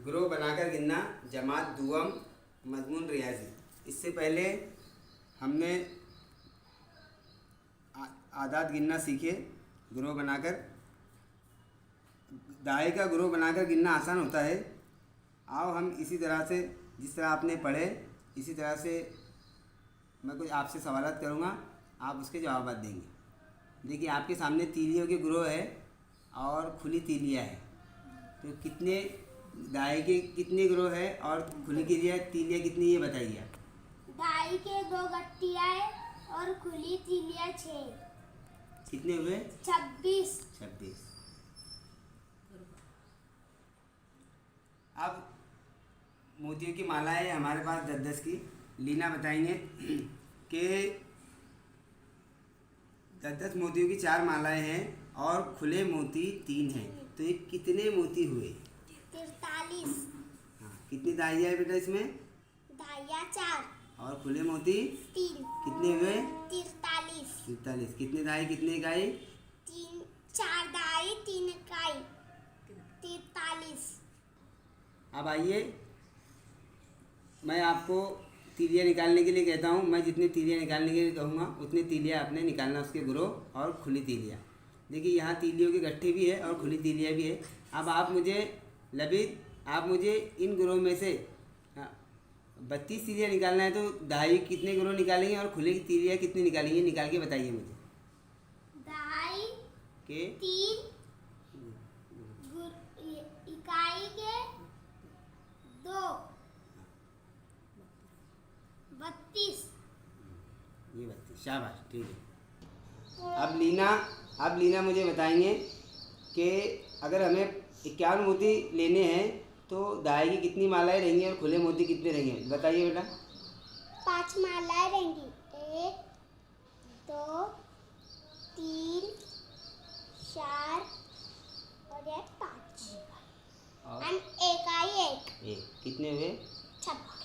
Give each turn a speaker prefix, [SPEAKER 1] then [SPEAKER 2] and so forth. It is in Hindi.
[SPEAKER 1] ग्रोह बनाकर गिनना जमात दुअम मजमून रियाजी। इससे पहले हमने आदाद गिनना सीखे ग्रोह बनाकर। दाए का ग्रोह बनाकर गिनना आसान होता है। आओ हम इसी तरह से, जिस तरह आपने पढ़े इसी तरह से मैं कुछ आपसे सवालात करूँगा, आप उसके जवाब देंगे। देखिए आपके सामने तीलियों के ग्रोह है और खुली तीलियाँ है, तो कितने दाई के कितने ग्रोह है और खुली तीलियाँ कितनी, ये बताइए आप।
[SPEAKER 2] दाई के 2 गट्टियाँ है और खुली तीलियाँ 6।
[SPEAKER 1] कितने हुए?
[SPEAKER 2] 26।
[SPEAKER 1] अब मोतियों की माला है हमारे पास 10-10 की। लीना बताएंगे कि 10-10 मोतियों की 4 मालाएं हैं और खुले मोती 3 हैं, तो ये कितने मोती हुए?
[SPEAKER 2] 43।
[SPEAKER 1] हाँ, कितनी दाइयाँ है बेटा इसमें?
[SPEAKER 2] दाइयाँ 4
[SPEAKER 1] और खुले मोती
[SPEAKER 2] 3।
[SPEAKER 1] कितने हुए?
[SPEAKER 2] 43।
[SPEAKER 1] कितने दाई कितने इकाई?
[SPEAKER 2] 4 दाई 3 इकाई 43।
[SPEAKER 1] अब आइए, मैं आपको तीलियाँ निकालने के लिए कहता हूँ। मैं जितनी तीलियाँ निकालने के लिए कहूँगा उतनी तीलियाँ आपने निकालना, उसके ग्रोह और खुली तीलियाँ। देखिए यहाँ तीलियों के गट्ठे भी है और खुली तीलियाँ भी है। अब आप मुझे लबीद, आप मुझे इन ग्रोह में से 32 तीलियाँ निकालना है, तो दाई कितने ग्रोह निकालेंगे और खुले की तीलियाँ कितनी निकालेंगे, निकाल के बताइए मुझे।
[SPEAKER 2] दाई
[SPEAKER 1] के
[SPEAKER 2] 3 इकाई के 2 32।
[SPEAKER 1] ये 32, शाबाश, ठीक है। अब लीना मुझे बताएंगे कि अगर हमें 51 मोती लेने हैं तो दाई की कितनी मालाएं रहेंगी और खुले मोती कितने रहेंगे, बताइए बेटा।
[SPEAKER 2] 5 मालाएं रहेंगी। 1 2 3 4 और 5
[SPEAKER 1] और
[SPEAKER 2] एंड 1 आई 1।
[SPEAKER 1] कितने हुए?
[SPEAKER 2] 26।